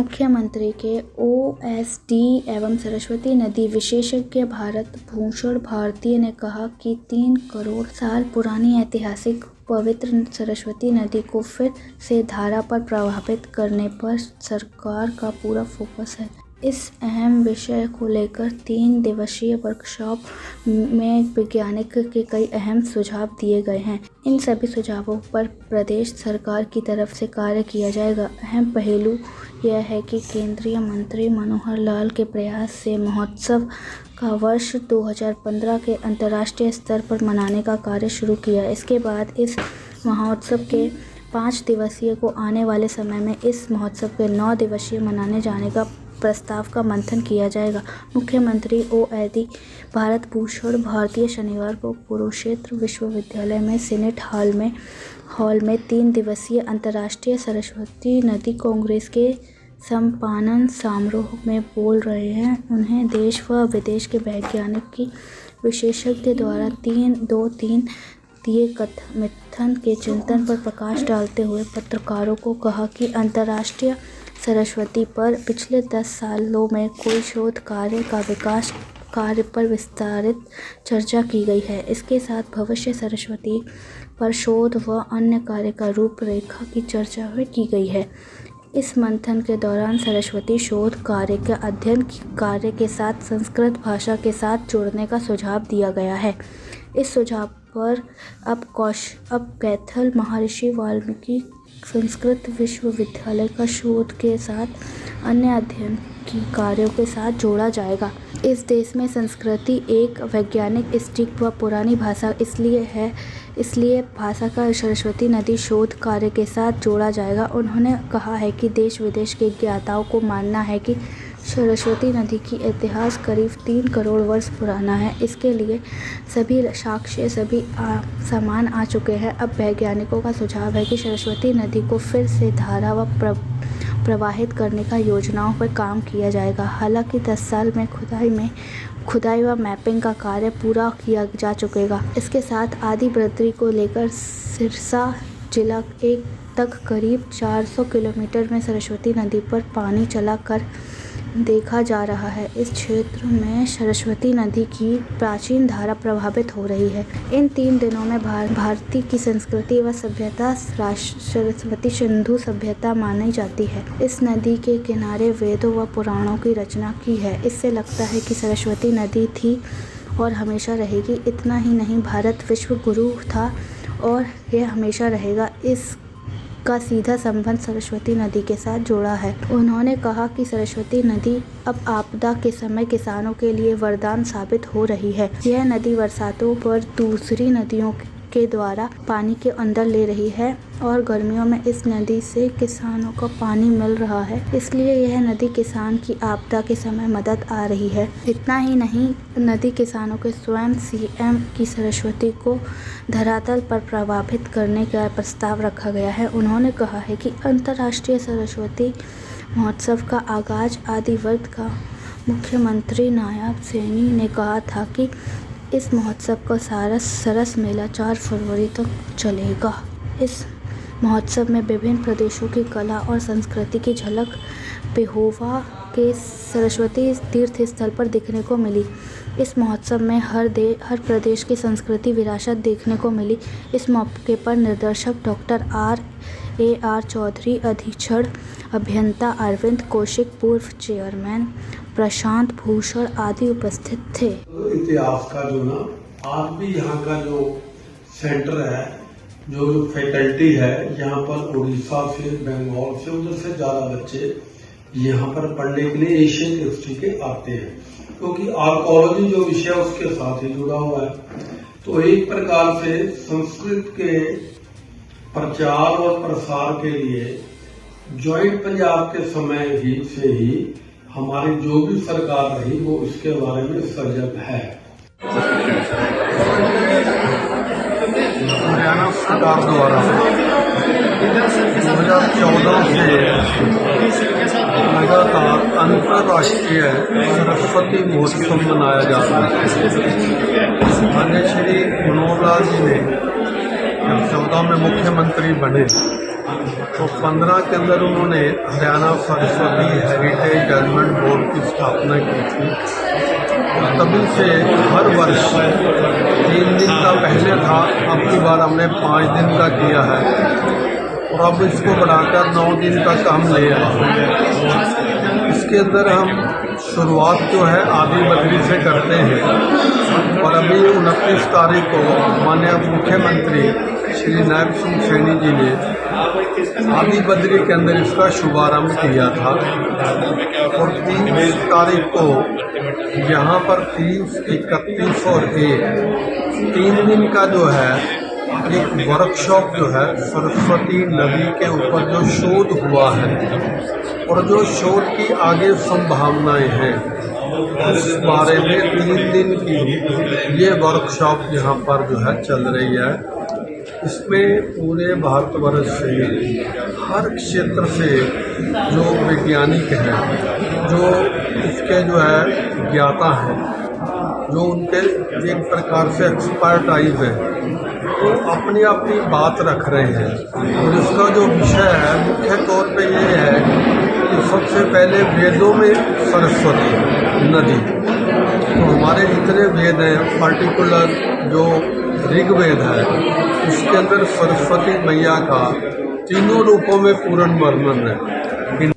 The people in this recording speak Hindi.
मुख्यमंत्री के ओएसडी एवं सरस्वती नदी विशेषज्ञ भारत भूषण भारती ने कहा कि 3 करोड़ साल पुरानी ऐतिहासिक पवित्र सरस्वती नदी को फिर से धारा पर प्रभावित करने पर सरकार का पूरा फोकस है। इस अहम विषय को लेकर 3 दिवसीय वर्कशॉप में वैज्ञानिक के कई अहम सुझाव दिए गए हैं। इन सभी सुझावों पर प्रदेश सरकार की तरफ से कार्य किया जाएगा। अहम पहलू यह है कि केंद्रीय मंत्री मनोहर लाल के प्रयास से महोत्सव का वर्ष 2015 के अंतर्राष्ट्रीय स्तर पर मनाने का कार्य शुरू किया। इसके बाद इस महोत्सव के 5 दिवसीय को आने वाले समय में इस महोत्सव के 9 दिवसीय मनाने जाने का प्रस्ताव का मंथन किया जाएगा। मुख्यमंत्री ओएसडी भारत भूषण भारती शनिवार को कुरुक्षेत्र विश्वविद्यालय में सीनेट हॉल में 3 दिवसीय अंतर्राष्ट्रीय सरस्वती नदी कांग्रेस के समापन समारोह में बोल रहे हैं। उन्हें देश व विदेश के वैज्ञानिक की विशेषज्ञ द्वारा 3 दिए कथन के चिंतन पर प्रकाश डालते हुए पत्रकारों को कहा कि अंतर्राष्ट्रीय सरस्वती पर पिछले 10 सालों में कोई शोध कार्य का विकास कार्य पर विस्तारित चर्चा की गई है। इसके साथ भविष्य सरस्वती पर शोध व अन्य कार्य का रूपरेखा की चर्चा भी की गई है। इस मंथन के दौरान सरस्वती शोध कार्य के अध्ययन कार्य के साथ संस्कृत भाषा के साथ जोड़ने का सुझाव दिया गया है। इस सुझाव पर अब कैथल महर्षि वाल्मीकि संस्कृत विश्वविद्यालय का शोध के साथ अन्य अध्ययन की कार्यों के साथ जोड़ा जाएगा। इस देश में संस्कृति एक वैज्ञानिक स्टिक व पुरानी भाषा इसलिए भाषा का सरस्वती नदी शोध कार्य के साथ जोड़ा जाएगा। उन्होंने कहा है कि देश विदेश के ज्ञाताओं को मानना है कि सरस्वती नदी की इतिहास करीब 3 करोड़ वर्ष पुराना है। इसके लिए सभी साक्ष्य सामान आ चुके हैं। अब वैज्ञानिकों का सुझाव है कि सरस्वती नदी को फिर से धारा व प्रवाहित करने का योजनाओं पर काम किया जाएगा। हालांकि 10 साल में खुदाई व मैपिंग का कार्य पूरा किया जा चुकेगा। इसके साथ आदि बद्री को लेकर सिरसा जिला तक करीब 400 किलोमीटर में सरस्वती नदी पर पानी चला कर देखा जा रहा है। इस क्षेत्र में सरस्वती नदी की प्राचीन धारा प्रभावित हो रही है। इन 3 दिनों में भारतीय की संस्कृति व सभ्यता सरस्वती सिंधु सभ्यता मानी जाती है। इस नदी के किनारे वेदों व पुराणों की रचना की है। इससे लगता है कि सरस्वती नदी थी और हमेशा रहेगी। इतना ही नहीं, भारत विश्व गुरु था और यह हमेशा रहेगा। का सीधा संबंध सरस्वती नदी के साथ जुड़ा है। उन्होंने कहा कि सरस्वती नदी अब आपदा के समय किसानों के लिए वरदान साबित हो रही है। यह नदी बरसातों पर दूसरी नदियों के द्वारा पानी के अंदर ले रही है और गर्मियों में इस नदी से किसानों को पानी मिल रहा है। इसलिए यह नदी किसान की आपदा के समय मदद आ रही है। इतना ही नहीं, नदी किसानों के स्वयं सीएम की सरस्वती को धरातल पर प्रभावित करने का प्रस्ताव रखा गया है। उन्होंने कहा है कि अंतर्राष्ट्रीय सरस्वती महोत्सव का आगाज आदि वर्ग का मुख्यमंत्री नायब सैनी ने कहा था कि इस महोत्सव का सरस मेला 4 फरवरी तक चलेगा। इस महोत्सव में विभिन्न प्रदेशों की कला और संस्कृति की झलक पेहोवा के सरस्वती तीर्थ स्थल पर देखने को मिली। इस महोत्सव में हर प्रदेश की संस्कृति विरासत देखने को मिली। इस मौके पर निर्देशक डॉक्टर आर चौधरी, अधीक्षण अभियंता अरविंद कौशिक, पूर्व चेयरमैन प्रशांत भूषण आदि उपस्थित थे। इतिहास का जो ना आज भी यहाँ का जो सेंटर है, जो फैकल्टी है, यहाँ पर उड़ीसा से, बंगाल से, उधर से ज्यादा बच्चे यहाँ पर पढ़ने के लिए एशियन हिस्ट्री के आते हैं, क्योंकि आर्कोलॉजी जो विषय उसके साथ ही जुड़ा हुआ है। तो एक प्रकार से संस्कृत के प्रचार और प्रसार के लिए ज्वाइंट पंजाब के समय से ही हमारी जो भी सरकार रही वो इसके बारे में सजग है। हरियाणा सरकार द्वारा 2014 से लगातार अंतर्राष्ट्रीय सरस्वती महोत्सव मनाया जा रहा है। माननीय श्री मनोहर लाल जी ने जब 14 में मुख्यमंत्री बने तो 15 के अंदर उन्होंने Haryana Saraswati heritage development board की स्थापना की थी। और तभी से हर वर्ष 3 दिन का पहले था, अब की बार हमने 5 दिन का किया है और अब इसको बढ़ाकर 9 दिन तक हम ले आए। इसके अंदर हम शुरुआत जो है आदि बद्री से करते हैं और अभी 29 तारीख को माननीय मुख्यमंत्री श्री नायब सिंह सैनी जी ने आदि बद्री के अंदर इसका शुभारंभ किया था और 30 तारीख को यहाँ पर 30, 31 और 1 3 दिन का जो है एक वर्कशॉप जो है सरस्वती नदी के ऊपर जो शोध हुआ है और जो शोध की आगे संभावनाएं हैं उस बारे में 3 दिन की ये वर्कशॉप यहाँ पर जो है चल रही है। इसमें पूरे भारतवर्ष से हर क्षेत्र से जो वैज्ञानिक हैं, जो इसके जो है ज्ञाता हैं, जो उनके एक प्रकार से एक्सपर्टाइज है, वो अपनी अपनी बात रख रहे हैं। और इसका जो विषय है मुख्य तौर पे ये है कि सबसे पहले वेदों में सरस्वती नदी, तो हमारे जितने वेद हैं, पर्टिकुलर जो ऋग्वेद है उसके अंदर सरस्वती मैया का तीनों रूपों में पूर्ण वर्णन है।